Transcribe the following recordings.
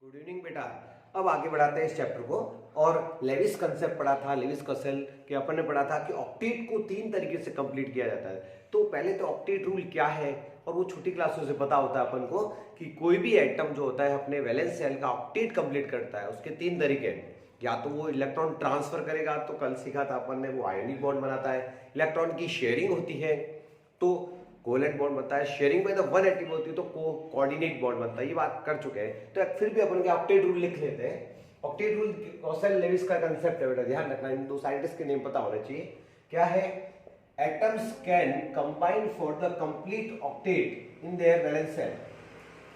Good evening बेटा। अब आगे बढ़ाते हैं इस चैप्टर को। और लेविस कंसेप्ट पढ़ा था, लेविस कसेल के अपन ने पढ़ा था कि ऑक्टेट को 3 तरीके से कंप्लीट किया जाता है। तो पहले तो ऑक्टेट रूल क्या है, और वो छोटी क्लासों से पता होता है अपन को कि कोई भी एटम जो होता है अपने वैलेंस शेल का ऑक्टेट कंप्लीट करता है। उसके 3 तरीके हैं, या तो वो इलेक्ट्रॉन ट्रांसफर करेगा, तो कल सीखा था अपन ने, वो आयोनिक बॉन्ड बनाता है। इलेक्ट्रॉन की शेयरिंग होती है तो कोवेलेंट बॉन्ड बनता है। Sharing by the one atom होती है तो कोऑर्डिनेट बॉन्ड बनता है। ये बात कर चुके हैं, तो फिर भी अपन ऑक्टेट रूल लिख लेते हैं। ऑक्टेट रूल कॉसेल लेविस का कंसेप्ट है बेटा, ध्यान रखना, इन दो साइंटिस्ट के नेम पता होना चाहिए। क्या है? Atoms can combine for the complete octet in their valence shell.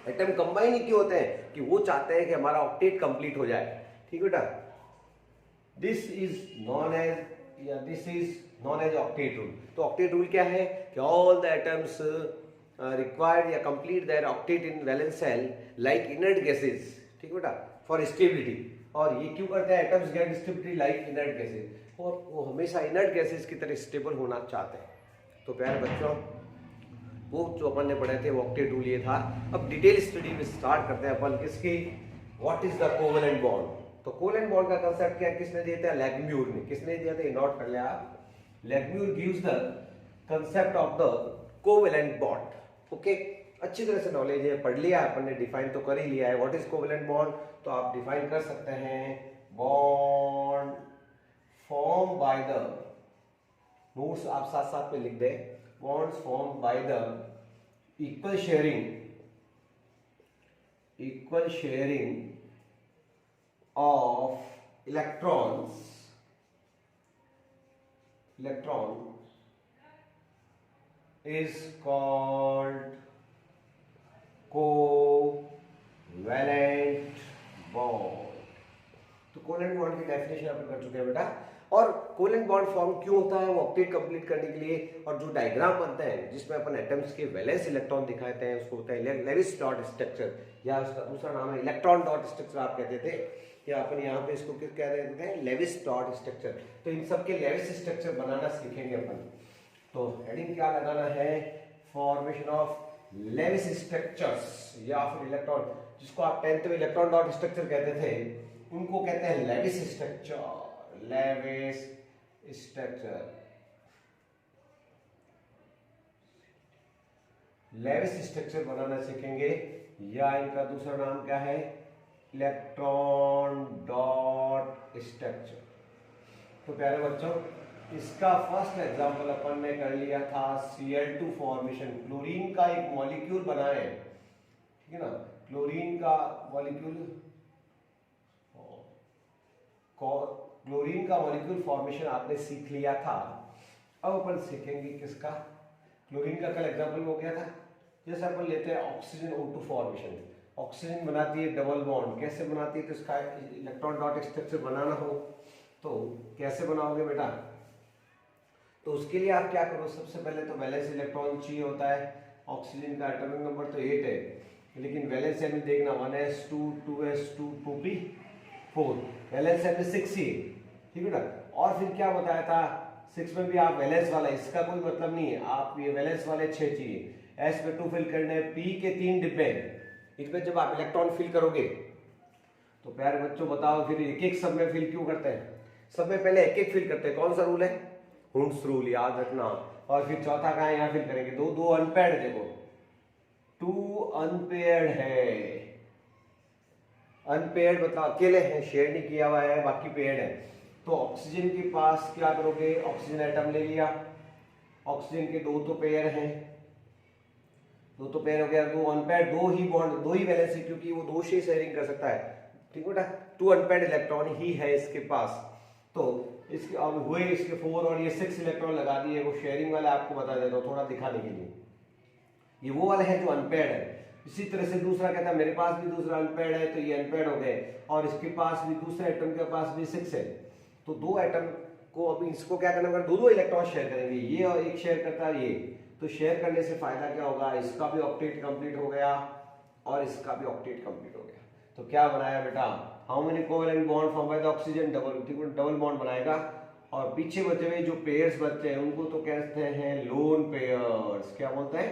Atom combine ही क्यों होते हैं कि वो चाहते हैं कि हमारा ऑक्टेट कंप्लीट हो जाए। ठीक बेटा, this is known as octet rule. तो ऑक्टेट रूल क्या है कि ऑल द एटम्स रिक्वायर्ड या complete their octet in valence shell like inert gases. ठीक बेटा, फॉर स्टेबिलिटी। और ये क्यों करते हैं? Atoms get stability like inert gases, और वो हमेशा इनर्ट गैसेस की तरह स्टेबल होना चाहते हैं। तो प्यारे बच्चों, वो जो अपन ने पढ़े थे वो ऑक्टेट रूल ये था। अब डिटेल स्टडी में स्टार्ट करते हैं अपन किसकी, what is the covalent bond. तो कोवेलेंट बॉन्ड का कंसेप्ट क्या, किसने दिया था? लैगम्यूर ने। किसने दिया था? नोट कर लिया आप। Langmuir gives the concept of the covalent bond. Okay, अच्छी तरह से नॉलेज है, पढ़ लिया अपन ने, डिफाइन तो कर ही लिया है। व्हाट इज कोवेलेंट बॉन्ड, तो आप डिफाइन कर सकते हैं, bond form by the, notes आप साथ साथ में लिख दें, bonds form by the equal sharing of electrons is called covalent bond। तो कोवेलेंट बॉन्ड की डेफिनेशन अपन कर चुके हैं बेटा। और कोवेलेंट बॉन्ड फॉर्म क्यों होता है? वो ऑक्टेट कंप्लीट करने के लिए। और जो डायग्राम बनता है जिसमें अपन एटम्स के वैलेंस इलेक्ट्रॉन दिखाते हैं उसको होता है लेविस डॉट स्ट्रक्चर, या उसका दूसरा नाम है इलेक्ट्रॉन डॉट स्ट्रक्चर आप कहते थे, या अपन यहाँ पे इसको क्या कह रहे थे? Lewis dot structure. तो इन सब के लेविस स्ट्रक्चर बनाना सीखेंगे अपन। तो हेडिंग क्या लगाना है? फॉर्मेशन ऑफ लेविस स्ट्रक्चर्स, या फिर इलेक्ट्रॉन, जिसको आप 10th में इलेक्ट्रॉन डॉट स्ट्रक्चर कहते थे, उनको कहते हैं Lewis structure. Lewis structure, Lewis structure बनाना सीखेंगे, या इनका दूसरा नाम क्या है? Electron dot structure. तो प्यारे बच्चों, इसका फर्स्ट एग्जांपल अपन ने कर लिया था Cl2 फॉर्मेशन। क्लोरीन का एक मॉलिक्यूल बना है, ठीक है ना, क्लोरीन का मॉलिक्यूल फॉर्मेशन आपने सीख लिया था। अब अपन सीखेंगे किसका? क्लोरीन का कल एग्जांपल हो गया था। जैसे अपन लेते हैं ऑक्सीजन O2 फॉर्मेशन। ऑक्सीजन बनाती है डबल बॉन्ड। कैसे बनाती है? तो इसका इलेक्ट्रॉन डॉट स्ट्रक्चर बनाना हो तो कैसे बनाओगे बेटा? तो उसके लिए आप क्या करो, सबसे पहले तो वैलेंस इलेक्ट्रॉन चाहिए होता है। ऑक्सीजन का एटॉमिक नंबर तो 8 है, लेकिन वैलेंस शेल में देखना 1s2 2s2 2p4, valence shell में 6 ही, ठीक है ना। और फिर क्या बताया था? 6 में भी आप वैलेंस वाला, इसका कोई मतलब नहीं है, आप ये वैलेंस वाले 6 चाहिए। s पे 2 फिल करने, p के 3 डिब्बे, इसमें जब आप इलेक्ट्रॉन फिल करोगे तो प्यारे बच्चों बताओ फिर एक एक सब में फिल क्यों करते हैं? सब में पहले एक एक फिल करते हैं, कौन सा रूल है? हुंड्स रूल, याद रखना। और फिर चौथा कहाँ है? यहाँ फिल करेंगे। दो अनपेयर्ड, देखो 2 अनपेयर्ड है। अनपेयर्ड मतलब अकेले हैं, शेयर नहीं किया हुआ है, बाकी पेयर्ड है। तो ऑक्सीजन के पास क्या करोगे? ऑक्सीजन एटम ले लिया, ऑक्सीजन के 2 तो पेयर हैं, 2 तो पेयर हो गया। 2 अनपेयर्ड, 2 ही बॉन्ड, 2 ही वैलेंस है, क्योंकि वो 2 से शेयरिंग कर सकता है, ठीक है बेटा। 2 अनपेयर्ड इलेक्ट्रॉन ही है इसके पास। तो इसके अब हुए इसके 4 और ये 6 इलेक्ट्रॉन लगा दिए। वो शेयरिंग वाला आपको बता देता हूँ थोड़ा दिखाने के लिए। ये वो वाला है जो अनपेयर्ड है। इसी तरह से दूसरा कहता है मेरे पास भी दूसरा अनपेयर्ड है, तो ये अनपेयर्ड हो गए, और इसके पास भी, दूसरे एटम के पास भी 6 है। तो 2 एटम को अभी इसको क्या करना होगा? 2 इलेक्ट्रॉन शेयर करेंगे, ये और एक शेयर करता है ये। तो शेयर करने से फायदा क्या होगा? इसका भी ऑक्टेट कंप्लीट हो गया और इसका भी ऑक्टेट कंप्लीट हो गया। तो क्या बनाया बेटा? How many covalent bond form by the oxygen? Double bond बनाएगा। और पीछे बचे हुए जो पेयर्स बचे हैं उनको तो कहते हैं लोन पेयर्स। क्या बोलते हैं?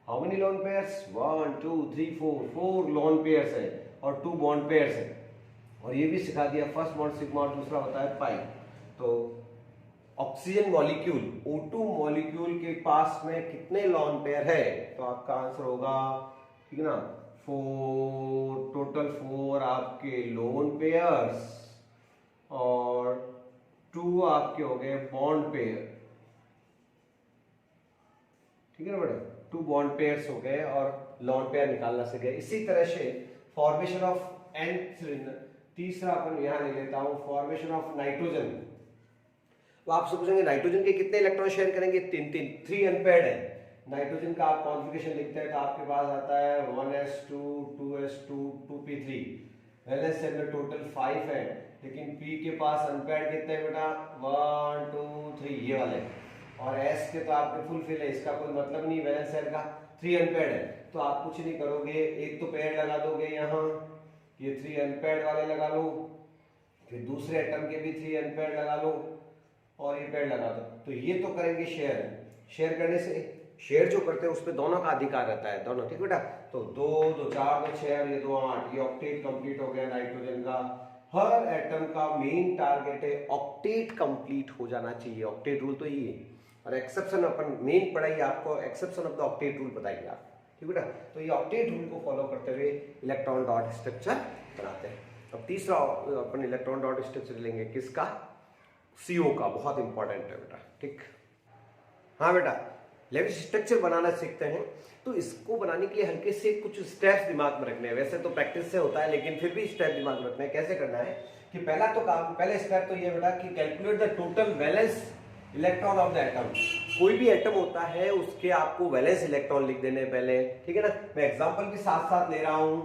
How many lone pairs? 1 2 3 4 lone pairs है। और 2 बॉन्ड पेयर्स है। और ये भी सिखा दिया, फर्स्ट बॉन्ड सिग्मा और दूसरा होता है पाई। तो ऑक्सीजन मॉलिक्यूल O2 मॉलिक्यूल के पास में कितने लॉन पेयर है, तो आपका आंसर होगा, ठीक है ना, 4, टोटल 4 आपके लोन पेयर्स और 2 आपके हो गए बॉन्ड पेयर, ठीक है ना बेटा, 2 बॉन्ड पेयर्स हो गए और लॉन पेयर निकालना सीख गए। इसी तरह से फॉर्मेशन ऑफ एंड, तीसरा अपन यहां ले लेता हूं, फॉर्मेशन ऑफ नाइट्रोजन। तो आप सोचेंगे नाइट्रोजन के कितने इलेक्ट्रॉन शेयर करेंगे, 3 अनपेयर्ड है। नाइट्रोजन का आप कॉन्फ़िगरेशन लिखते हैं तो आपके पास आता है 1s2 2s2 2p3। Valence shell में टोटल 5 है, लेकिन p के पास अनपेयर्ड कितने हैं बेटा, 1 2 3 ये वाले, और s के तो आपके फुल फिल है, इसका कोई मतलब नहीं वैलेंस शेल का, 3 अनपेयर्ड है। तो आप कुछ नहीं करोगे, एक तो पेयर लगा दोगे यहाँ, ये 3 अनपेयर्ड वाले लगा लो, फिर दूसरे एटम के भी 3 अनपेयर्ड लगा लो और ये पेयर लगा दो। तो ये तो करेंगे शेयर करने से, शेयर जो करते हैं उस पर दोनों का अधिकार रहता है, दोनों, ठीक बेटा। तो 2 2 4 2 6 और ये 2 8, ये ऑक्टेट कंप्लीट हो गया नाइट्रोजन का। हर एटम का मेन टारगेट है ऑक्टेट कंप्लीट हो जाना चाहिए, ऑक्टेट रूल तो ये है। और एक्सेप्शन अपन मेन पढ़ाई आपको exception of the octet rule बताएंगे आप, ठीक बेटा। तो ये ऑक्टेट रूल को फॉलो करते हुए इलेक्ट्रॉन डॉट स्ट्रक्चर बनाते हैं। अब तीसरा अपन इलेक्ट्रॉन डॉट स्ट्रक्चर लेंगे किसका, CO का, बहुत इंपॉर्टेंट है बेटा, ठीक। हाँ बेटा, लेविस स्ट्रक्चर बनाना सीखते हैं तो इसको बनाने के लिए हल्के से कुछ स्टेप्स दिमाग में रखने हैं। वैसे तो प्रैक्टिस से होता है, लेकिन फिर भी स्टेप दिमाग में रखने हैं। कैसे करना है कि पहला स्टेप तो ये बेटा कि calculate the total valence electron of the atom. कोई भी एटम होता है उसके आपको वैलेंस इलेक्ट्रॉन लिख देने पहले, ठीक है ना। मैं एग्जांपल के साथ साथ ले रहा हूं,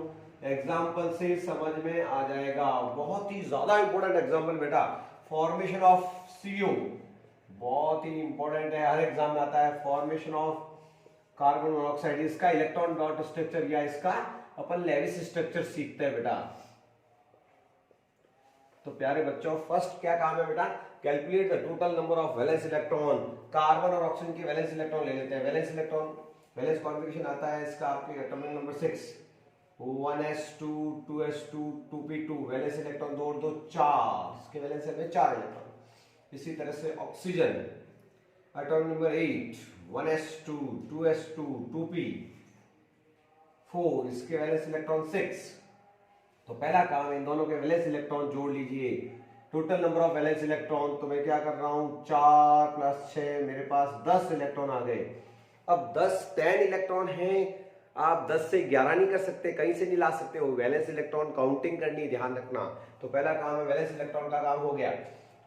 एग्जांपल से समझ में आ जाएगा। बहुत ही ज्यादा इंपॉर्टेंट एग्जांपल बेटा, फॉर्मेशन ऑफ CO, बहुत ही इंपॉर्टेंट है, हर एग्जाम में आता है। फॉर्मेशन ऑफ कार्बन मोनोऑक्साइड, इसका इलेक्ट्रॉन डॉट स्ट्रक्चर या इसका अपन लेविस स्ट्रक्चर सीखते हैं बेटा। तो प्यारे बच्चों, फर्स्ट क्या काम है बेटा, calculate the total number of valence electron. Carbon और ऑक्सीजन के वैलेंस इलेक्ट्रॉन ले लेते हैं। वैलेंस इलेक्ट्रॉन, वैलेंस कॉन्फ़िगरेशन आता है इसका आपके atomic number 6, 1s2 2s2 2p2, valence electron 2 2 4, इसके वैलेंस में 4 इलेक्ट्रॉन। इसी तरह से oxygen atomic number 8, 1s2 2s2 2p4, इसके वैलेंस इलेक्ट्रॉन 6। तो पहला काम, इन दोनों के वैलेंस इलेक्ट्रॉन जोड़ लीजिए। Total number of valence electron, तो मैं क्या कर रहा हूं, 4 + 6, मेरे पास 10 इलेक्ट्रॉन आ गए। अब 10 इलेक्ट्रॉन हैं, आप 10 से 11 नहीं कर सकते, कहीं से नहीं ला सकते हो, वैलेंस इलेक्ट्रॉन काउंटिंग करनी, ध्यान रखना। तो पहला काम है वैलेंस इलेक्ट्रॉन का काम हो गया।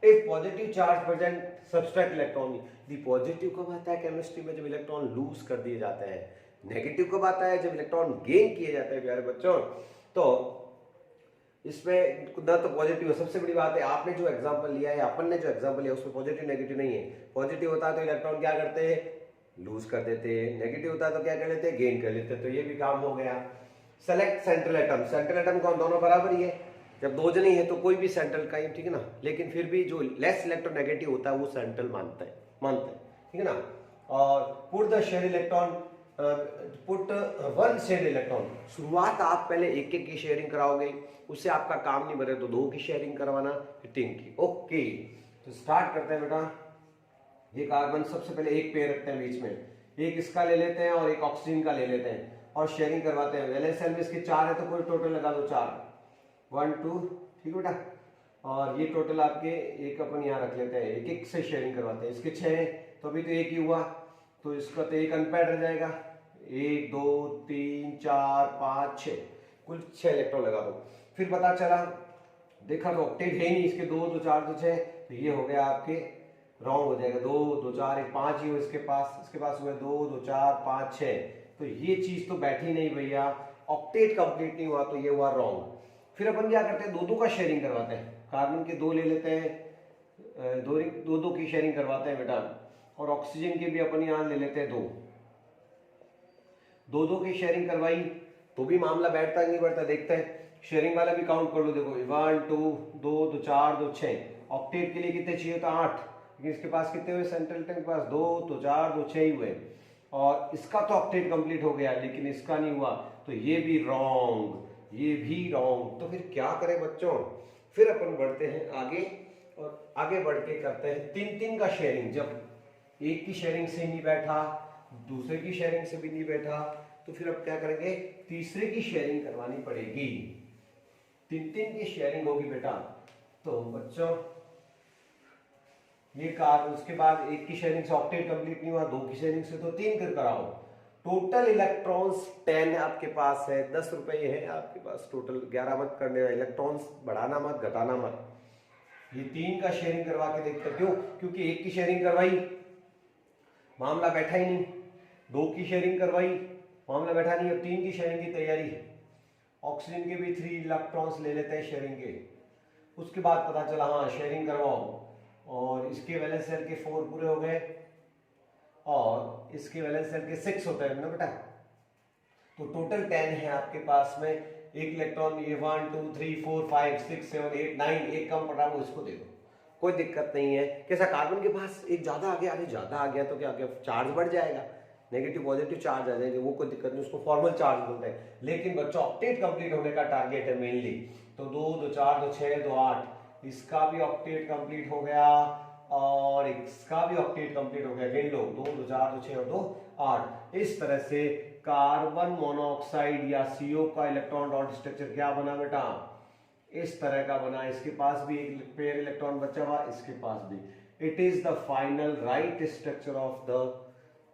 If positive charge present subtract electron, the positive कब आता है केमिस्ट्री में, जब इलेक्ट्रॉन लूज कर दिए जाते हैं। नेगेटिव कब आता है, जब इलेक्ट्रॉन गेन किए जाते हैं प्यारे बच्चों। तो इसमें ना तो पॉजिटिव, सबसे बड़ी बात है आपने जो एग्जांपल लिया है, अपन ने जो एग्जांपल लिया उसमें पॉजिटिव नेगेटिव नहीं है। पॉजिटिव होता है तो इलेक्ट्रॉन क्या करते हैं, लूज कर देते हैं, नेगेटिव होता है तो क्या कर लेते हैं, गेन कर लेते हैं। तो ये भी काम हो गया। Select central atom, central atom कौन, दोनों बराबर ही है, जब दो जने है तो कोई भी सेंट्रल का ही, ठीक है ना। लेकिन फिर भी जो लेस इलेक्ट्रोनेगेटिव होता है वो सेंट्रल मानते हैं, ठीक है ना। और put the share electron, put 1 share electron, शुरुआत आप पहले एक एक की शेयरिंग कराओगे, उससे आपका काम नहीं बने तो 2 की शेयरिंग करवाना, फिर 3 की। ओके, तो स्टार्ट करते हैं बेटा। ये कार्बन सबसे पहले एक पेयर रखते हैं बीच में, एक इसका ले लेते हैं और एक ऑक्सीजन का ले लेते हैं और शेयरिंग करवाते हैं। वैलेंस शेल में इसके 4 है तो कोई टोटल लगा दो 4, 1 2, ठीक बेटा। और ये टोटल आपके एक अपन यहाँ रख लेते हैं, एक एक से शेयरिंग करवाते हैं। इसके 6 है तो अभी तो एक ही हुआ, तो इसका तो एक अनपेयर्ड रह जाएगा। 1 2 3 4 5 6, कुल 6 इलेक्ट्रॉन लगा दो। फिर पता चला, देखा तो ऑक्टेट है नहीं, इसके 2 2 4 2 6, तो ये हो गया आपके रॉन्ग हो जाएगा। 2 2 4 1 5 ही हो इसके पास हुए 2 2 4 5 6, तो ये चीज तो बैठी नहीं भैया, ऑक्टेट कंप्लीट नहीं हुआ, तो ये हुआ रॉन्ग। फिर अपन क्या करते हैं, 2 का शेयरिंग करवाते हैं। कार्बन के 2 ले लेते हैं, 2 की शेयरिंग करवाते हैं बेटा। और ऑक्सीजन के भी अपन यहाँ ले लेते हैं 2 की शेयरिंग करवाई तो भी मामला बैठता नहीं बैठता, देखते हैं। शेयरिंग वाला भी काउंट कर लो, देखो 1 2 2 2 4 2 6, ऑक्टेट के लिए कितने चाहिए था 8, लेकिन इसके पास कितने हुए, सेंट्रल के पास 2 तो 4 2 6 ही हुए। और इसका तो ऑक्टेट कंप्लीट हो गया लेकिन इसका नहीं हुआ, तो ये भी रॉन्ग। ये भी रॉन्ग। तो फिर क्या करें बच्चों, फिर अपन बढ़ते हैं आगे और आगे बढ़ के करते हैं 3-3 का शेयरिंग। जब एक की शेयरिंग से नहीं बैठा, दूसरे की शेयरिंग से भी नहीं बैठा, तो फिर अब क्या करेंगे, तीसरे की शेयरिंग करवानी पड़ेगी। 3-3 की शेयरिंग होगी बेटा। तो बच्चों ये कार्बन, उसके बाद एक की शेयरिंग से ऑक्टेट कंप्लीट नहीं हुआ, 2 की शेयरिंग से तो 3 कर कराओ। टोटल इलेक्ट्रॉन्स 10 आपके पास है, 10 रुपए है आपके पास टोटल। 11 मत करने, इलेक्ट्रॉन्स बढ़ाना मत घटाना मत। ये 3 का शेयरिंग करवा के देखते, क्यों, क्योंकि एक की शेयरिंग करवाई मामला बैठा ही नहीं, 2 की शेयरिंग करवाई मामला बैठा नहीं, अब 3 की शेयरिंग की तैयारी है। ऑक्सीजन के भी 3 इलेक्ट्रॉन्स ले लेते हैं शेयरिंग के। उसके बाद पता चला हाँ शेयरिंग करवाओ, और इसके वैलेंस शेल के 4 पूरे हो गए और इसके वैलेंस शेल के 6 होते हैं ना बेटा। तो टोटल 10 है आपके पास में। एक इलेक्ट्रॉन ये 1 2 3 4 5 6 7 8 9, एक कम पड़ा वो इसको दे दो, कोई दिक्कत नहीं है। कैसा, कार्बन के पास एक ज्यादा आ गया, अरे ज्यादा आ गया तो क्या गया, चार्ज बढ़ जाएगा, नेगेटिव पॉजिटिव चार्ज आ जाएंगे, वो कोई दिक्कत नहीं, उसको फॉर्मल चार्ज बोलते हैं। लेकिन बच्चों ऑक्टेट कंप्लीट होने का टारगेट है मेनली। तो 2 2 4 2 6 2 8, इसका भी ऑक्टेट कंप्लीट हो गया और इसका भी ऑक्टेट कंप्लीट हो गया। गिन लो, 2 2 4 2 6 और 2 8। इस तरह से कार्बन मोनोऑक्साइड या CO का इलेक्ट्रॉन डॉट स्ट्रक्चर क्या बना बेटा, इस तरह का बना। इसके पास भी एक पेयर इलेक्ट्रॉन बचा हुआ, इसके पास भी। It is the final right structure of the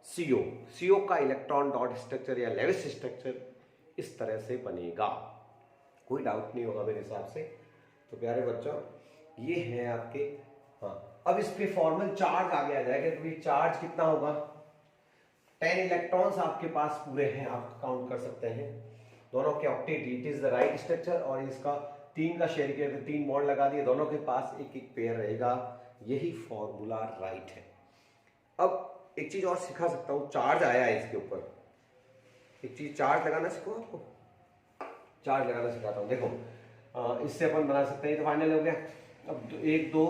CO। CO का इलेक्ट्रॉन डॉट स्ट्रक्चर या लेविस स्ट्रक्चर इस तरह से बनेगा, कोई डाउट नहीं होगा मेरे हिसाब से। तो प्यारे बच्चों ये है आपके, हाँ अब इस पे फॉर्मल चार्ज आगे आ जाएगा। तो ये चार्ज कितना होगा, 10 इलेक्ट्रॉन्स आपके पास पूरे हैं, आप काउंट कर सकते हैं दोनों के octet. It is the right structure और इसका 3 का शेयर किया, 3 बॉन्ड लगा दिए, दोनों के पास एक एक पेयर रहेगा। यही फॉर्मूला राइट है। अब एक चीज और सिखा सकता हूं, चार्ज आया है इसके ऊपर, एक चीज चार्ज लगाना सीखो, आपको चार्ज लगाना सिखाता हूं। देखो इससे अपन बना सकते हैं, तो फाइनल हो गया। अब 1 2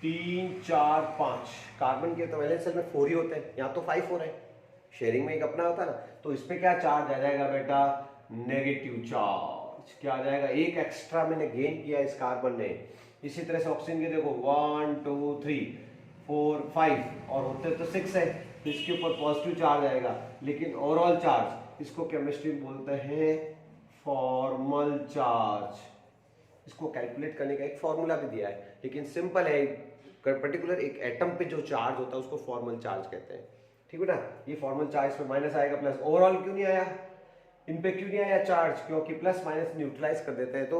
3 4 5, कार्बन के तो वैलेंस शेल में 4 ही होते हैं, यहाँ तो 5 हो रहे हैं, शेयरिंग में एक अपना होता है ना। तो इस पे क्या चार्ज आ जाएगा बेटा, नेगेटिव चार्ज। क्या आ जाएगा, एक एक्स्ट्रा मैंने गेन किया इस कार्बन ने। इसी तरह से ऑक्सीजन के देखो 1 2 3 4 5 और होते तो 6 है, तो इसके ऊपर पॉजिटिव चार्ज आएगा। लेकिन ओवरऑल चार्ज, इसको केमिस्ट्री में बोलते हैं फॉर्मल चार्ज। इसको कैलकुलेट करने का एक फॉर्मूला भी दिया है, लेकिन सिंपल है। पर्टिकुलर एक एटम पे जो चार्ज होता है उसको फॉर्मल चार्ज कहते हैं, ठीक है ना। ये फॉर्मल चार्ज पे माइनस आएगा, प्लस। ओवरऑल क्यों नहीं आया, इन पे क्यों नहीं आया चार्ज, क्योंकि प्लस माइनस न्यूट्रलाइज कर देते हैं। तो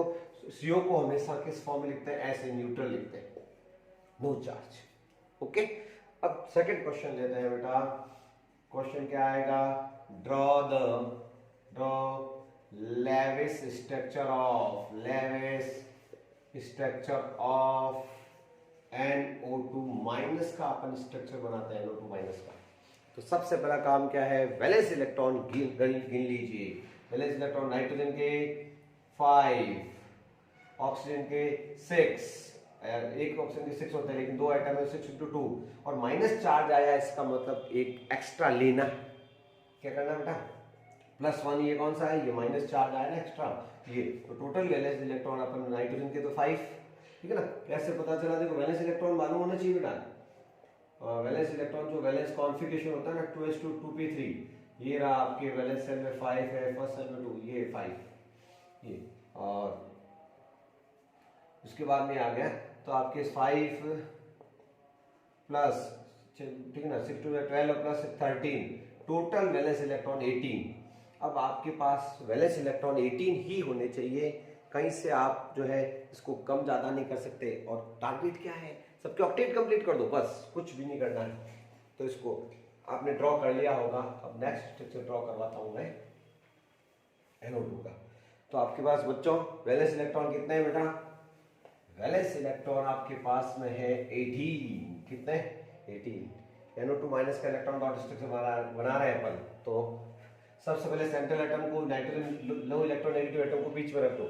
CO को हमेशा किस फॉर्म में लिखते हैं, ऐसे न्यूट्रल लिखते हैं, नो चार्ज। ओके, अब सेकंड क्वेश्चन लेते हैं बेटा। क्वेश्चन क्या आएगा, draw Lewis structure of NO2 minus का अपन स्ट्रक्चर बनाते हैं, NO2 माइनस का। तो सबसे पहला काम क्या है, वैलेंस इलेक्ट्रॉन गिन लीजिए। वैलेंस इलेक्ट्रॉन नाइट्रोजन के 5, ऑक्सीजन के 6, एक ऑक्सीजन के 6 होते हैं लेकिन 2 आइटम है, 6 × 2, और माइनस चार्ज आया, इसका मतलब एक एक्स्ट्रा लेना। क्या करना बेटा, +1, ये कौन सा है, ये माइनस चार्ज आया ना एक्स्ट्रा, ये। तो टोटल वैलेंस इलेक्ट्रॉन अपन नाइट्रोजन के तो 5, ठीक है ना। कैसे पता चला, देखो वैलेंस इलेक्ट्रॉन मालूम होना चाहिए बेटा। वैलेंस इलेक्ट्रॉन जो वैलेंस कॉन्फ़िगरेशन होता है ना 2s2 2p3, ये रहा आपके वैलेंस शेल में 5 है, फर्स्ट शेल में 2, ये 5, ये। और उसके बाद में आ गया तो आपके 5 प्लस, ठीक है ना, 6 2 12 और प्लस 13, टोटल वैलेंस इलेक्ट्रॉन 18। अब आपके पास वैलेंस इलेक्ट्रॉन 18 ही होने चाहिए, कहीं से आप जो है इसको कम ज्यादा नहीं कर सकते। और टारगेट क्या है, सबके ऑक्टेट कंप्लीट कर दो, बस कुछ भी नहीं करना है। तो इसको आपने ड्रॉ कर लिया होगा। अब नेक्स्ट स्ट्रक्चर ड्रॉ करवाता हूं मैं NO2 का। तो आपके पास बच्चों वैलेंस इलेक्ट्रॉन कितने हैं बेटा, वैलेंस इलेक्ट्रॉन आपके पास में है 18, कितने, 18। NO2 माइनस का इलेक्ट्रॉन डॉट स्ट्रक्चर बना रहे हैं अपन। तो सबसे पहले सेंट्रल एटम को, नाइट्रोजन लो इलेक्ट्रोनेगेटिव एटम को बीच में रख दो,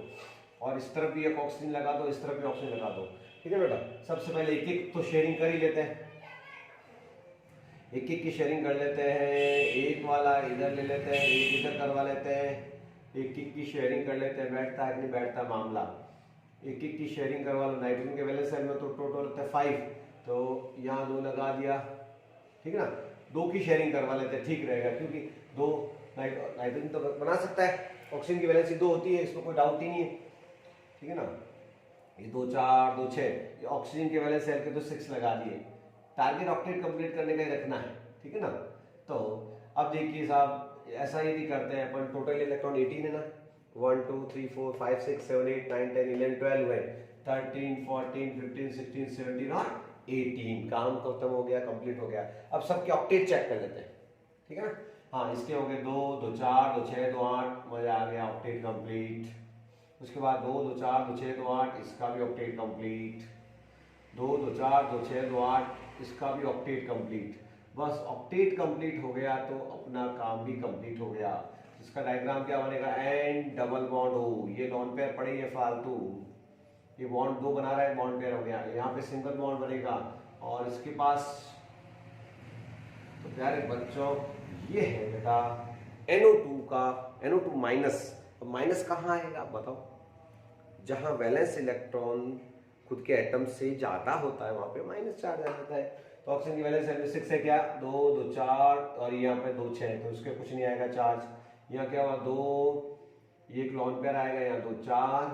और इस तरफ भी एक ऑक्सीजन लगा दो, इस तरफ भी ऑक्सीजन लगा दो, ठीक है बेटा। सबसे पहले एक एक तो शेयरिंग कर ही लेते हैं, एक एक की शेयरिंग कर लेते हैं। एक वाला इधर ले लेते हैं, एक इधर करवा लेते हैं, एक एक की शेयरिंग कर लेते हैं, बैठता है कि नहीं बैठता मामला। एक एक की शेयरिंग करवा लो। नाइट्रोजन के वैलेंस शेल में तो टोटल होता है 5, तो यहाँ 2 लगा दिया, ठीक है ना। 2 की शेयरिंग करवा लेते हैं, ठीक रहेगा, क्योंकि 2 नाइट्रोजन तो बना सकता है, ऑक्सीजन की वैलेंसी 2 होती है, इसमें कोई डाउट ही नहीं है, ठीक है ना। ये 2 4 2 6, ये ऑक्सीजन के वैलेंस शेल के तो 6 लगा दिए। टारगेट ऑक्टेट कंप्लीट करने का ही रखना है, ठीक है ना। तो अब देखिए साहब, ऐसा यदि करते हैं अपन, टोटल इलेक्ट्रॉन 18 है ना, 1 2 3 4 5 6 7 8 9 10 11 12 है, 13 14 15 16 17 और 18, काम खत्म हो गया, कंप्लीट हो गया। अब सबके ऑक्टेट चेक कर लेते हैं, ठीक है ना। हाँ, इसके हो गए 2 2 4 2 6 2 8, मजा आ गया, ऑक्टेट कंप्लीट। उसके बाद 2 2 4 2 6 2 8, इसका भी ऑक्टेट कंप्लीट। 2 2 4 2 6 2 8, इसका भी ऑक्टेट कंप्लीट। बस ऑक्टेट कंप्लीट हो गया तो अपना काम भी कंप्लीट हो गया। इसका डायग्राम क्या बनेगा, एन डबल बॉन्ड हो, ये लॉन पेयर पड़े ये फालतू, ये बॉन्ड 2 बना रहा है, बॉन्ड पेयर हो गया, यहाँ पे सिंगल बॉन्ड बनेगा। और इसके पास तो प्यारे बच्चों ये है बेटा NO2 का, NO2 माइनस। अब माइनस कहाँ है आप बताओ, जहां वैलेंस इलेक्ट्रॉन खुद के एटम से ज्यादा होता है वहां पे माइनस चार्ज आ जाता है। तो ऑक्सीजन की वैलेंस 6 है, क्या 2 2 4 और यहाँ पे 2 6, तो इसके कुछ नहीं आएगा चार्ज। यहाँ क्या हुआ 2, ये एक लॉन पेयर आएगा, यहाँ 2 4,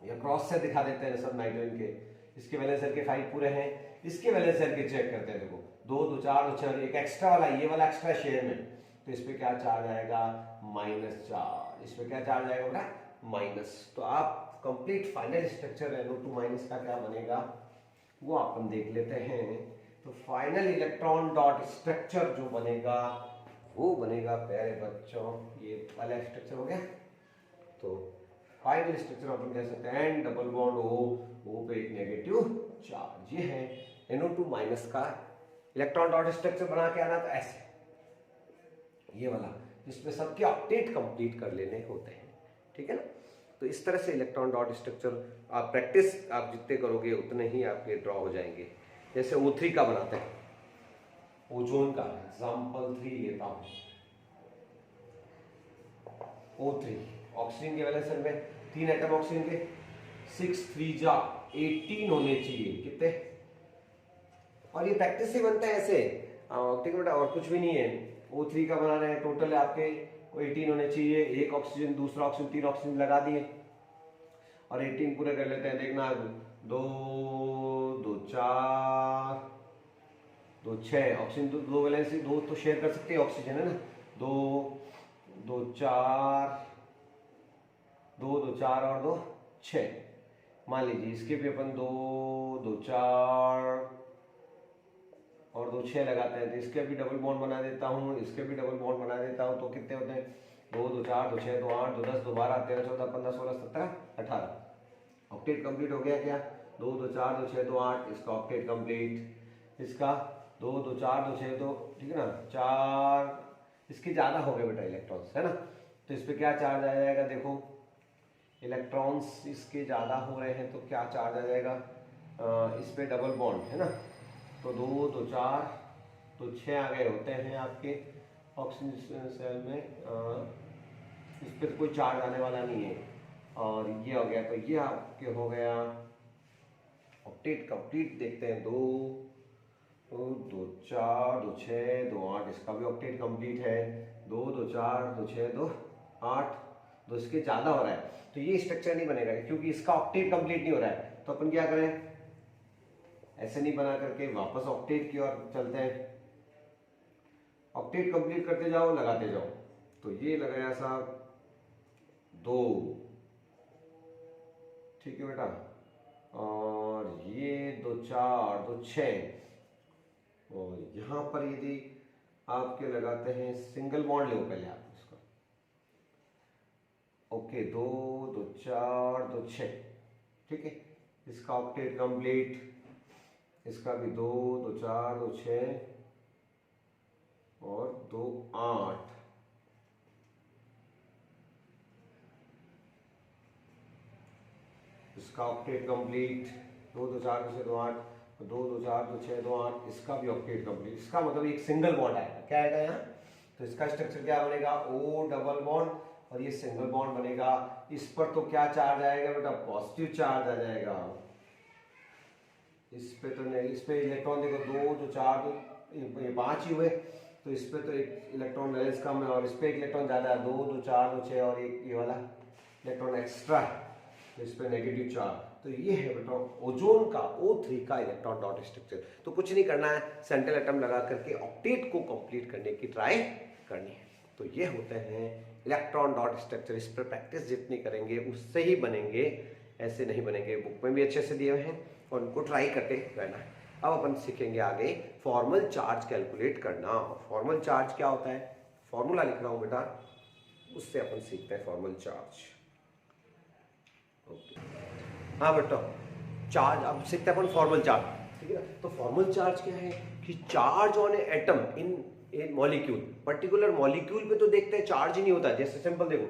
या क्रॉस से दिखा देते हैं सब नाइट्रोजन के। इसके वैलेंस शेल के 5 पूरे हैं, इसके वैलेंस शेल के चेक करते हैं। देखो 2 2 4 2 6, एक एक्स्ट्रा वाला, ये वाला एक्स्ट्रा शेयर में, तो इस पे क्या चार्ज आएगा, माइनस चार्ज। इस पे क्या चार्ज आएगा बेटा, माइनस। तो आप complete final structure NO2 minus का क्या बनेगा वो अपन देख लेते हैं। तो फाइनल इलेक्ट्रॉन डॉट स्ट्रक्चर जो बनेगा वो बनेगा प्यारे बच्चों, ये वाला स्ट्रक्चर हो गया। तो फाइनल स्ट्रक्चर अपन कह सकते हैं एन डबल बॉन्ड O पे एक नेगेटिव चार्ज। ये है NO2 माइनस का इलेक्ट्रॉन डॉट स्ट्रक्चर बना के आना, तो ऐसे ये वाला जिसमें सबके ऑक्टेट कंप्लीट कर लेने होते हैं, ठीक है ना। तो इस तरह से इलेक्ट्रॉन डॉट स्ट्रक्चर आप प्रैक्टिस आप जितने करोगे उतने ही आपके ड्रॉ हो जाएंगे। जैसे O3 का बनाते हैं, ओजोन का एग्जांपल 3 लेता हूं। O3 ऑक्सीजन के वैलेंस शेल में 3 एटम ऑक्सीजन के, 6 3 जा 18 होने चाहिए, कितने। और ये प्रैक्टिस से बनता है ऐसे, ठीक है बेटा, और कुछ भी नहीं है। O3 का बना रहे हैं, टोटल आपके 18 होने चाहिए, एक ऑक्सीजन दूसरा ऑक्सीजन 3 ऑक्सीजन लगा दिए और 18 पूरे कर लेते हैं। देखना 2 2 4 2 6 ऑक्सीजन, 2 वैलेंसी 2 तो शेयर कर सकते हैं ऑक्सीजन, है ना। 2 2 4 2 2 4 और 2 6, मान लीजिए इसके भी अपन 2 2 4 और 2 6 लगाते हैं। तो इसके भी डबल बॉन्ड बना देता हूँ, इसके भी डबल बॉन्ड बना देता हूँ। तो कितने होते हैं, 2 2 4 2 6 2 8 2 10 2 12 13 14 15 16 17 18। ऑक्टेट कंप्लीट हो गया क्या, 2 2 4 2 6 2 8, इसका ऑक्टेट कंप्लीट। इसका 2 2 4 2 6 2, ठीक है ना, 4, इसके ज्यादा हो गए बेटा इलेक्ट्रॉन्स, है ना। तो इस पे क्या चार्ज आ जाएगा, देखो इलेक्ट्रॉन्स इसके ज्यादा हो रहे हैं तो क्या चार्ज आ जाएगा, इस पे डबल बॉन्ड, है ना। तो 2 2 4 तो 6 आ गए होते हैं आपके ऑक्सीजन सेल में। इस पे तो कोई चार्ज आने वाला नहीं है। और ये हो गया, तो ये आपके हो गया ऑक्टेट कंप्लीट। देखते हैं 2 2 4 2 6 2 8, इसका भी ऑक्टेट कंप्लीट है। 2 2 4 2 6 2 8, तो इसके ज्यादा हो रहा है तो ये स्ट्रक्चर नहीं बनेगा, क्योंकि इसका ऑक्टेट कंप्लीट नहीं हो रहा है। तो अपन क्या करें, ऐसे नहीं बना करके वापस ऑक्टेट की ओर चलते हैं। ऑक्टेट कंप्लीट करते जाओ, लगाते जाओ। तो ये लगाया साहब 2, ठीक है बेटा, और ये 2 4 2 6, और यहां पर यदि आपके लगाते हैं सिंगल बॉन्ड, लो पहले आप इसको, ओके 2 2 4 2 6, ठीक है। इसका ऑक्टेट कंप्लीट, इसका भी 2 2 4 2 6 और 2 8, इसका ऑक्टेट कंप्लीट। 2 2 4 2 6 2 8, 2 2 4 2 6 2 8, इसका भी ऑक्टेट कंप्लीट। इसका मतलब एक सिंगल बॉन्ड आएगा, क्या आएगा यहाँ, तो इसका स्ट्रक्चर क्या बनेगा, O डबल बॉन्ड और ये सिंगल बॉन्ड बनेगा। इस पर तो क्या चार्ज आएगा बेटा, पॉजिटिव चार्ज आ जाएगा। इस पे तो नहीं, इस पे इलेक्ट्रॉन देखो 2 जो 4 ये 5 ही हुए, तो इस पे तो एक इलेक्ट्रॉन बैलेंस कम है और इस पे एक इलेक्ट्रॉन ज़्यादा है, 2 2 4 2 6 और एक ये वाला इलेक्ट्रॉन एक्स्ट्रा है, तो इस पे नेगेटिव चार्ज। तो ये है बेटा ओजोन का O3 का इलेक्ट्रॉन डॉट स्ट्रक्चर। तो कुछ नहीं करना है, सेंट्रल एटम लगा करके ऑक्टेट को कंप्लीट करने की ट्राई करनी है। तो ये होते हैं इलेक्ट्रॉन डॉट स्ट्रक्चर। इस पर प्रैक्टिस जितनी करेंगे उससे ही बनेंगे, ऐसे नहीं बनेंगे। बुक में भी अच्छे से दिए हुए हैं और उनको ट्राई करते रहना है। अब अपन सीखेंगे आगे फॉर्मल चार्ज कैलकुलेट करना। फॉर्मल चार्ज क्या होता है, फॉर्मूला लिख रहा हूं बेटा, उससे अपन सीखते हैं फॉर्मल चार्ज। ओके हाँ बेटा, चार्ज अब सीखते हैं अपन फॉर्मल चार्ज, ठीक है ना। तो फॉर्मल चार्ज क्या है कि charge on A atom in molecule, particular molecule पे तो देखते हैं चार्ज ही नहीं होता। जैसे सिंपल देखो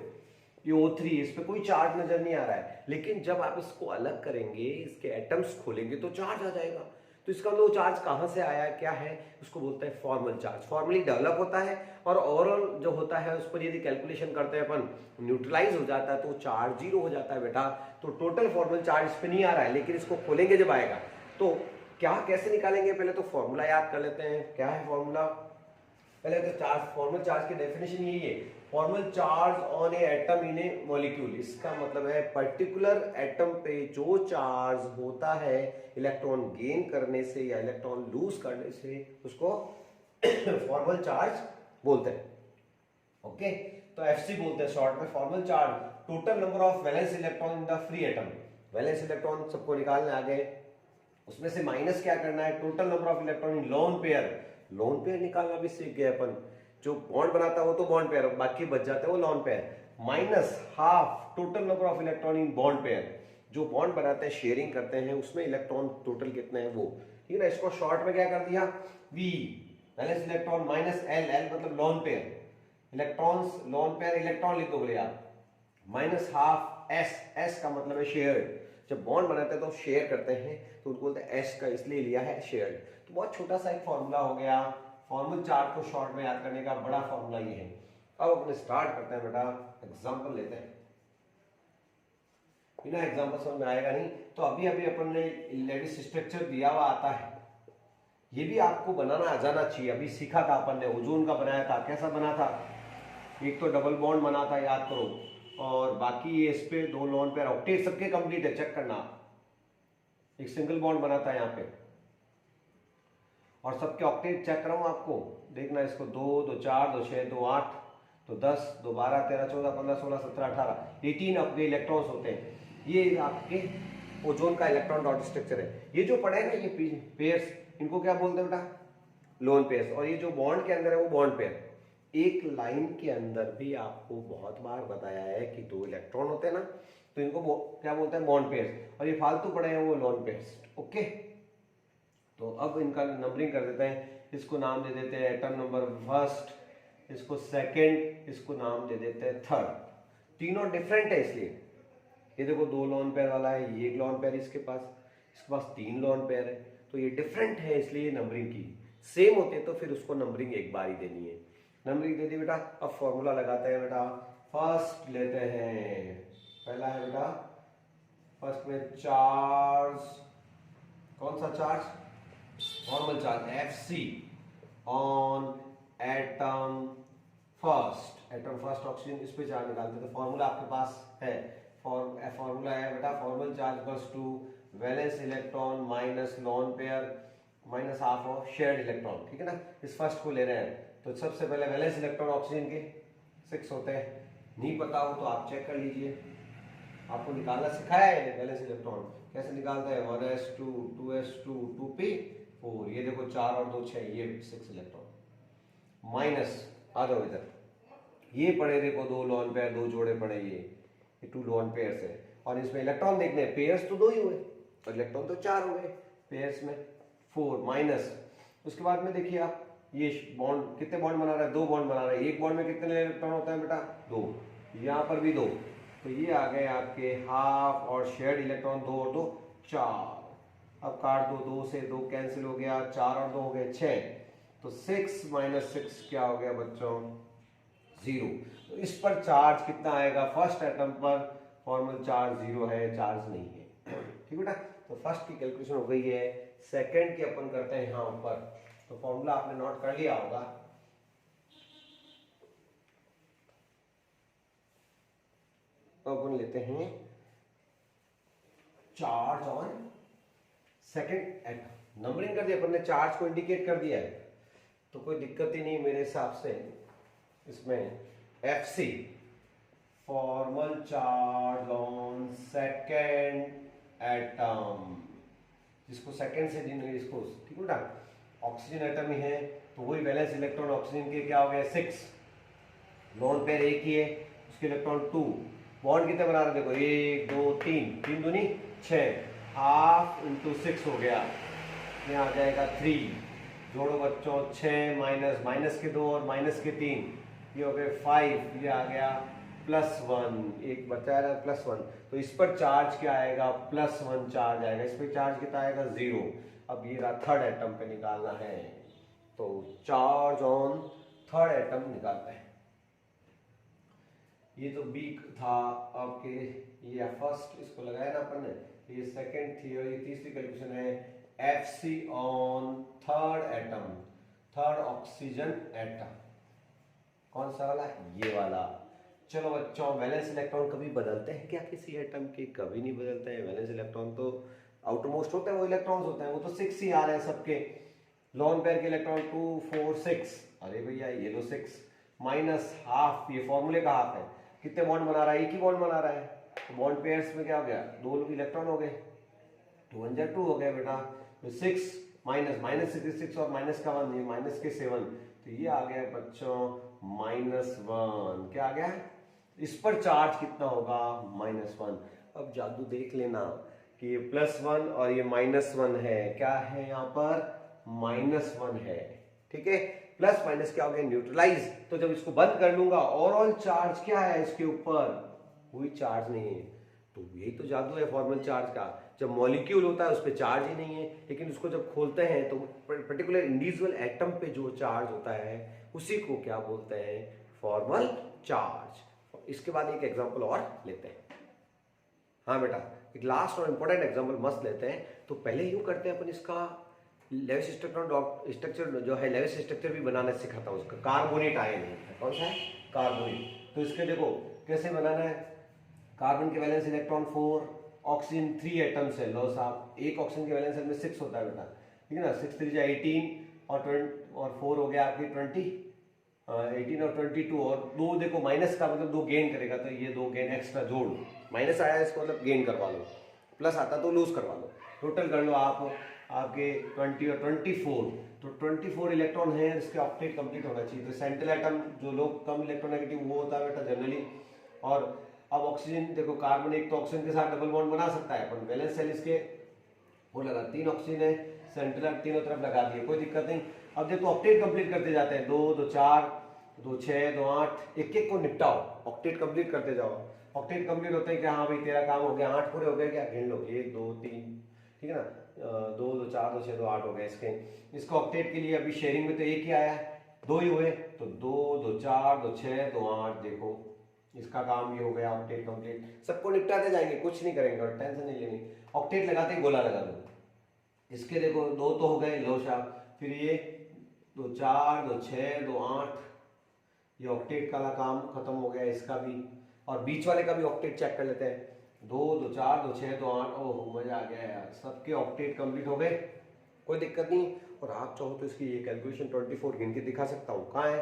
ये O3, इस पे कोई चार्ज नजर नहीं आ रहा है, लेकिन जब आप इसको अलग करेंगे, इसके एटम्स खोलेंगे तो चार्ज आ जाएगा। तो इसका मतलब चार्ज कहाँ से आया, क्या है, उसको बोलते हैं फॉर्मल चार्ज। फॉर्मली डेवलप होता है और ओवरऑल जो होता है उस पर यदि कैलकुलेशन करते हैं अपन, न्यूट्रलाइज हो जाता है तो चार्ज 0 हो जाता है बेटा। तो टोटल फॉर्मल चार्ज इस पे नहीं आ रहा है, लेकिन इसको खोलेंगे जब आएगा तो क्या कैसे निकालेंगे, पहले तो फॉर्मूला याद कर लेते हैं। क्या है फॉर्मूला, पहले तो चार्ज, फॉर्मल चार्ज की डेफिनेशन यही है, formal charge on A atom in A molecule. इसका मतलब है पर्टिकुलर एटम पे जो चार्ज होता है इलेक्ट्रॉन गेन करने से या इलेक्ट्रॉन लूज करने से, उसको फॉर्मल चार्ज बोलते हैं। ओके, तो एफसी बोलते हैं शॉर्ट में। Formal charge total number of valence electron in the free atom. Valence electron सबको निकालने आ गए, उसमें से माइनस क्या करना है, total number of electron in lone pair. Lone pair निकालना भी सीख गए अपन, जो बॉन्ड बनाता है वो तो बॉन्ड पेयर, बाकी बच जाते हैं वो loan pair. Minus half total number of electron in bond pair, जो बॉन्ड बनाते हैं शेयरिंग करते हैं उसमें इलेक्ट्रॉन टोटल कितने हैं वो, ठीक है ना। इसको शॉर्ट में क्या कर दिया, V valence electron minus L, L मतलब lone pair, electrons lone pair electron लिख दो बोले आप, माइनस हाफ एस, एस का मतलब है शेयर्ड। जब बॉन्ड बनाते हैं तो शेयर करते हैं तो उनको बोलते हैं एस का, इसलिए लिया है शेयर्ड। तो बहुत छोटा सा एक फॉर्मूला हो गया फॉर्मल चार्ज को शॉर्ट में याद करने का, बड़ा फॉर्मूला ये है। अब अपने स्टार्ट करते हैं बेटा, एग्जांपल लेते हैं। बिना एग्जांपल समझ में आएगा नहीं। तो अभी अभी अपन ने लेविस स्ट्रक्चर दिया हुआ आता है, ये भी आपको बनाना आ जाना चाहिए। अभी सीखा था अपन ने, ओजोन का बनाया था, कैसा बना था, एक तो डबल बॉन्ड बना था याद करो, और बाकी इस पे 2 लोन पेयर, ऑक्टेट सबके कंप्लीट है, चेक करना। एक सिंगल बॉन्ड बना था यहाँ पे, और सबके ऑक्टेट चेक कराऊं आपको, देखना इसको 2 2 4 2 6 2 8 तो 10 2 12 13 14 15 16 17 18 18 अपने इलेक्ट्रॉन्स होते हैं। ये आपके ओजोन का इलेक्ट्रॉन डॉट स्ट्रक्चर है। ये जो पड़े ना ये पेयर्स, इनको क्या बोलते हैं बेटा, लोन पेयर्स। और ये जो बॉन्ड के अंदर है वो बॉन्ड पेयर। एक लाइन के अंदर भी आपको बहुत बार बताया है कि 2 इलेक्ट्रॉन होते हैं ना, तो इनको क्या बोलते हैं, बॉन्ड पेयर्स। और ये फालतू पड़े हैं वो लोन पेयर्स। ओके, तो अब इनका नंबरिंग कर देते हैं। इसको नाम दे देते हैं एटम नंबर फर्स्ट, इसको सेकंड, इसको नाम दे देते हैं थर्ड। तीनों डिफरेंट है इसलिए, ये देखो 2 लोन पेयर वाला है, ये एक लोन पेयर इसके पास 3 लोन पेयर है, तो ये डिफरेंट है इसलिए नंबरिंग की। सेम होते तो फिर उसको नंबरिंग एक बार ही देनी है। नंबरिंग दे दी बेटा। अब फॉर्मूला लगाते हैं बेटा। फर्स्ट लेते हैं, पहला है बेटा फर्स्ट में चार्ज, कौन सा charge, formal charge Fc on atom first. Atom first oxygen, इस पे चार्ज निकालते हैं। तो फॉर्मूला आपके पास है, फॉर्मूला है बेटा formal charge equals to valence electron minus lone pair minus half of shared electron, ठीक है ना। इस फर्स्ट को ले रहे हैं तो सबसे पहले वैलेंस इलेक्ट्रॉन ऑक्सीजन के 6 होते हैं, नहीं पता हो तो आप चेक कर लीजिए, आपको निकालना सिखाया है वैलेंस इलेक्ट्रॉन कैसे निकालते हैं, 1s2 2s2 2p4, ये देखो 4 और 2 6, ये 6 इलेक्ट्रॉन माइनस, आ जाओ इधर, ये पड़े देखो 2 लोन पेयर, 2 जोड़े पड़े, ये 2 लोन पेयर्स है। और इसमें इलेक्ट्रॉन देखने, पेयर्स तो 2 ही हुए और इलेक्ट्रॉन तो 4 हो गए, पेयर्स में 4 माइनस। उसके बाद में देखिए आप ये बॉन्ड कितने बॉन्ड बना रहा है, 2 बॉन्ड बना रहा है। एक बॉन्ड में कितने इलेक्ट्रॉन होता है बेटा, 2, यहाँ पर भी 2, तो ये आ गए आपके हाफ और शेयर्ड इलेक्ट्रॉन 2 और 2 4। अब काट दो, 2 से 2 कैंसिल हो गया, 4 और 2 हो गए 6, तो 6 माइनस 6 क्या हो गया बच्चों, जीरो। तो इस पर चार्ज कितना आएगा, फर्स्ट एटम पर फॉर्मल चार्ज जीरो है, चार्ज नहीं है। ठीक बेटा, तो फर्स्ट की कैलकुलेशन हो गई है। सेकंड की अपन करते हैं यहाँ ऊपर। तो फॉर्मूला आपने नोट कर लिया होगा। तो अपन लेते हैं charge on second atom. Numbering कर दिया अपन ने, चार्ज को इंडिकेट कर दिया है, तो कोई दिक्कत ही नहीं मेरे हिसाब से इसमें। FC formal charge on second atom, जिसको सेकंड से इसको, ठीक है बेटा, ऑक्सीजन एटम ही है, तो वही वैलेंस इलेक्ट्रॉन ऑक्सीजन के क्या हो गया 6, लोन पेयर एक ही है, उसके इलेक्ट्रॉन 2, बॉन्ड कितने बना रहे देखो 1 2 3, 3 दूनी 6, हाफ इंटू 6 हो गया, यहाँ आ जाएगा 3, जोड़ो बच्चों 6 माइनस माइनस के 2 और माइनस के 3, ये हो गए 5, ये आ गया +1, एक बचा है +1, तो इस पर चार्ज क्या आएगा +1 चार्ज आएगा, इस पर चार्ज कितना आएगा 0। अब ये रहा थर्ड एटम पे निकालना है, तो चार्ज ऑन थर्ड एटम निकालते हैं। ये तो बी था आपके, ये फर्स्ट इसको लगाया ना अपन ने, ये सेकंड थी और ये तीसरी कैलकुलेशन है FC on third atom, third oxygen atom. कौन सा वाला, ये वाला। चलो बच्चों, वैलेंस इलेक्ट्रॉन कभी बदलते हैं क्या किसी एटम के, कभी नहीं बदलते हैं। वैलेंस इलेक्ट्रॉन तो आउटरमोस्ट होते हैं, वो इलेक्ट्रॉन्स होते हैं, वो तो 6 ही आ रहे हैं सबके। लोन पेयर के इलेक्ट्रॉन 2 4 6, अरे भैया ये लो 6 माइनस हाफ, ये फॉर्मूले का हाफ है, कितने बॉन्ड बना रहा है, एक ही बॉन्ड बना रहा है, तो बॉन्ड पेयर्स में क्या हो गया, 2 इलेक्ट्रॉन हो गए, 2 1 2 हो गया बेटा, तो 6 माइनस माइनस 6 और माइनस का 1, ये माइनस के 7, तो ये आ गया बच्चों -1, क्या आ गया, इस पर चार्ज कितना होगा -1। अब जादू देख लेना कि ये +1 और ये -1 है, क्या है यहाँ पर -1 है, ठीक है, प्लस माइनस क्या हो गया न्यूट्रलाइज, तो जब इसको बंद कर लूंगा ओवरऑल चार्ज क्या है इसके ऊपर, कोई चार्ज नहीं है। तो यही तो जादू है फॉर्मल चार्ज का, जब मॉलिक्यूल होता है उस पर चार्ज ही नहीं है, लेकिन उसको जब खोलते हैं तो पर्टिकुलर इंडिविजुअल एटम पे जो चार्ज होता है उसी को क्या बोलते हैं, फॉर्मल चार्ज। इसके बाद एक एग्जांपल और लेते हैं। हाँ बेटा, एक लास्ट और इंपॉर्टेंट एग्जांपल मस्त लेते हैं। तो पहले यूं करते हैं अपन, इसका लेविस स्ट्रक्चर जो है, लेविस स्ट्रक्चर भी बनाना सिखाता हूँ उसका। कार्बोनेट आयन है, कौन सा है, कार्बोनेट। तो इसके देखो कैसे बनाना है, कार्बन के वैलेंस इलेक्ट्रॉन 4, ऑक्सीजन 3 एटम्स है, लो साहब, एक ऑक्सीजन के वैलेंस में 6 होता है बेटा, ठीक है ना, 6 3 18 और 4 हो गया आपकी 20, 18 और 22, और 2 देखो माइनस का मतलब 2 गेन करेगा, तो ये 2 गेन एक्स्ट्रा जोड़ लो, माइनस आया इसको मतलब गेन करवा लो, प्लस आता तो लूज करवा लो, टोटल कर लो आप आपके 20 और 24, तो 24 इलेक्ट्रॉन है, इसके ऑक्टेट कंप्लीट होना चाहिए। तो सेंट्रल एटम जो लोग कम इलेक्ट्रोनेगेटिव वो होता है बेटा जनरली। और अब ऑक्सीजन देखो, कार्बन एक तो ऑक्सीजन के साथ डबल बॉन्ड बना सकता है अपन, वैलेंस शेल इसके वो लगा, 3 ऑक्सीजन है, सेंट्रल तीनों तरफ लगा दिए, कोई दिक्कत नहीं। अब देखो ऑक्टेट कंप्लीट करते जाते हैं, 2 2 4 2 6 2 8, एक एक को निपटाओ, ऑक्टेट कंप्लीट करते जाओ। ऑक्टेट कंप्लीट होते हैं कि हाँ भाई तेरा काम हो गया, 8 पूरे हो गए क्या, गिन लो 1 2 3, ठीक है ना, 2 2 4 2 6 2 8 हो गए इसके। इसको ऑक्टेट के लिए अभी शेयरिंग में तो एक ही आया है, 2 ही हुए, तो 2 2 4 2 6 2 8, देखो इसका काम ये हो गया, ऑक्टेट कंप्लीट। सबको निपटाते जाएंगे, कुछ नहीं करेंगे और टेंशन नहीं लेनी। ऑक्टेट लगाते ही गोला लगा दो, इसके देखो 2 तो हो गए, लो साहब, फिर ये 2 4 2 6 2 8, ये ऑक्टेट का काम खत्म हो गया इसका भी। और बीच वाले का भी ऑक्टेट चेक कर लेते हैं, 2 2 4 2 6 2 8, ओह मजा आ गया यार, सबके ऑक्टेट कंप्लीट हो गए, कोई दिक्कत नहीं। और आप चाहो तो इसकी ये कैलकुलेशन 24 गिन के दिखा सकता हूँ, कहाँ है,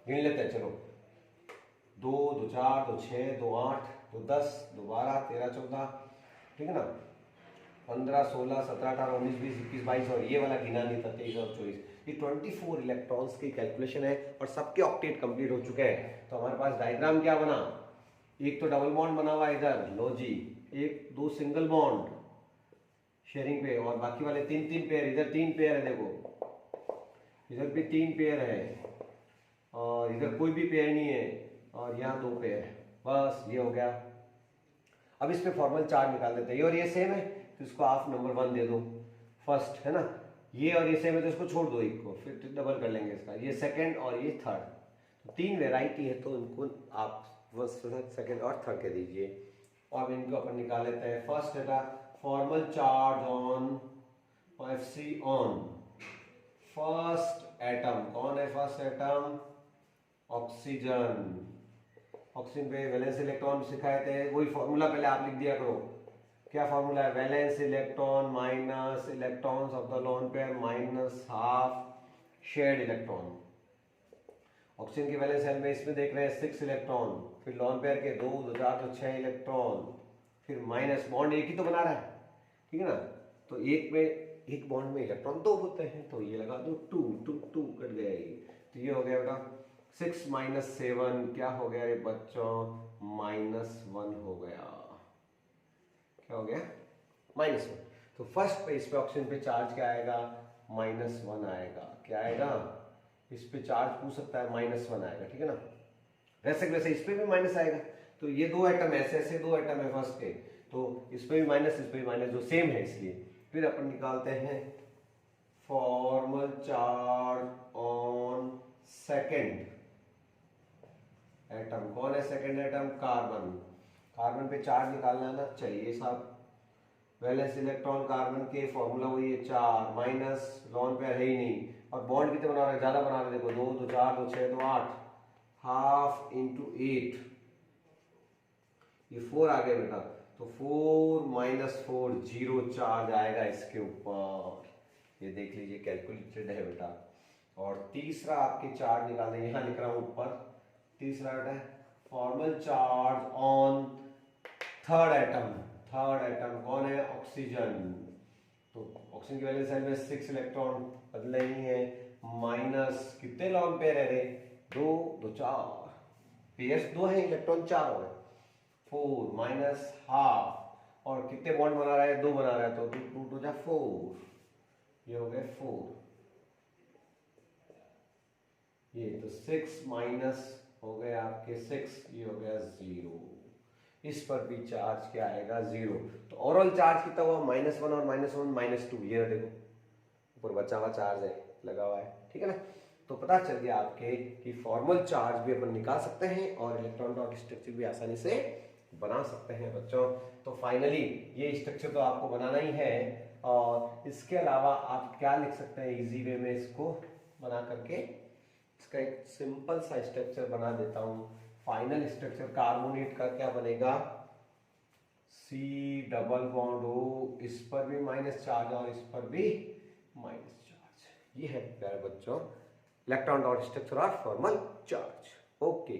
गिन लेते हैं, चलो 2 2 4 2 6 2 8 2 10 2 12 13 14, ठीक है ना, 15 16 17 18 19 20 21 22, और ये वाला गिना नहीं था 23 और 24। ये 24 इलेक्ट्रॉन्स की कैलकुलेशन है और सबके ऑक्टेट कंप्लीट हो चुके हैं। तो हमारे पास डायग्राम क्या बना, एक तो डबल बॉन्ड बना हुआ इधर, लो जी, एक 2 सिंगल बॉन्ड शेयरिंग पे, और बाकी वाले 3 3 पेयर, इधर 3 पेयर है देखो, इधर भी 3 पेयर है, और इधर कोई भी पेयर नहीं है, और यहाँ 2 पेयर है, बस ये हो गया। अब इस पे फॉर्मल चार्ज निकाल देते हैं, ये और ये सेम है तो इसको आप नंबर 1 दे दो, फर्स्ट है ना, ये और ये सेम है तो इसको छोड़ दो एक को, फिर डबल कर लेंगे इसका, ये सेकंड और ये थर्ड, तीन वेराइटी है तो इनको आप फर्स्ट, सेकंड और थर्ड कह दीजिए। और इनको अपन निकाल लेते हैं। फर्स्ट है formal charge on FC on first atom. कौन है फर्स्ट एटम? ऑक्सीजन। ऑक्सीजन पे वैलेंस इलेक्ट्रॉन सिखाए थे, वही फॉर्मूला पहले आप लिख दिया करो। क्या फॉर्मूला है? Valence electron minus electrons of the loan pair minus half shared electron. Oxygen की वैलेंस शेल में इसमें देख रहे हैं 6 इलेक्ट्रॉन, फिर लोन पेयर के 2 2 4 तो 6 इलेक्ट्रॉन, फिर माइनस बॉन्ड एक ही तो बना रहा है, ठीक है ना। तो एक में एक बॉन्ड में इलेक्ट्रॉन 2 होते हैं, तो ये लगा दो 2 2 2 कट गया ये। तो ये हो गया बेटा 6 माइनस 7 क्या हो गया रे बच्चों? -1 हो गया। क्या हो गया? -1। तो फर्स्ट पे इस पे ऑक्सीजन पे चार्ज क्या आएगा? -1 आएगा। क्या आएगा? इस पे चार्ज पूछ सकता है, -1 आएगा, ठीक है ना। वैसे वैसे इस पे भी माइनस आएगा। तो ये दो एटम ऐसे ऐसे दो एटम है फर्स्ट के, तो इस पे भी माइनस, इस पे भी माइनस, जो सेम है इसलिए। फिर अपन निकालते हैं formal charge on second atom. कौन है सेकेंड एटम? कार्बन। कार्बन पे चार्ज निकालना है ना, चाहिए साहब। वैलेंस इलेक्ट्रॉन कार्बन के फॉर्मूला वही है 4 माइनस लॉन पेयर है ही नहीं, और बॉन्ड कितने बना रहे हैं? ज्यादा बना रहे हैं, देखो 2 2 4 2 6 2 8, हाफ इंटू 8, ये 4 आ गया बेटा। तो 4 माइनस 4 0 चार्ज आएगा इसके ऊपर, ये देख लीजिए कैलकुलेटेड है बेटा। और तीसरा आपके चार्ज निकालने, यहां लिख रहा हूं ऊपर, तीसरा बेटा formal charge on third atom. Third atom कौन है? ऑक्सीजन। तो ऑक्सीजन की वैलेंस शेल में 6 इलेक्ट्रॉन बदले ही है, माइनस कितने लॉन पेयर है रे? 2 2 4, पेयर्स 2 है, इलेक्ट्रॉन 4 हो गए, 4 माइनस हाफ, और कितने बॉन्ड बना रहा है? 2 बना रहा है, तो 2 2 जा 4, ये हो गए 4, ये तो 6 माइनस हो गए आपके 6, ये हो गया 0। इस पर भी चार्ज क्या आएगा? 0। तो ओवरऑल चार्ज कितना हुआ? -1 और -1 -2, ये ना देखो ऊपर बचा हुआ चार्ज है लगा हुआ है, ठीक है ना। तो पता चल गया आपके कि फॉर्मल चार्ज भी अपन निकाल सकते हैं और इलेक्ट्रॉन डॉट स्ट्रक्चर भी आसानी से बना सकते हैं बच्चों। तो फाइनली ये स्ट्रक्चर तो आपको बनाना ही है, और इसके अलावा आप क्या लिख सकते हैं इजी वे में इसको बना करके? इसका एक सिंपल सा स्ट्रक्चर बना देता हूं। फाइनल स्ट्रक्चर कार्बोनेट का क्या बनेगा? C डबल बॉन्ड O, इस पर भी माइनस चार्ज और इस पर भी माइनस चार्ज। ये है प्यारे बच्चों electron dot structure of formal charge. Okay.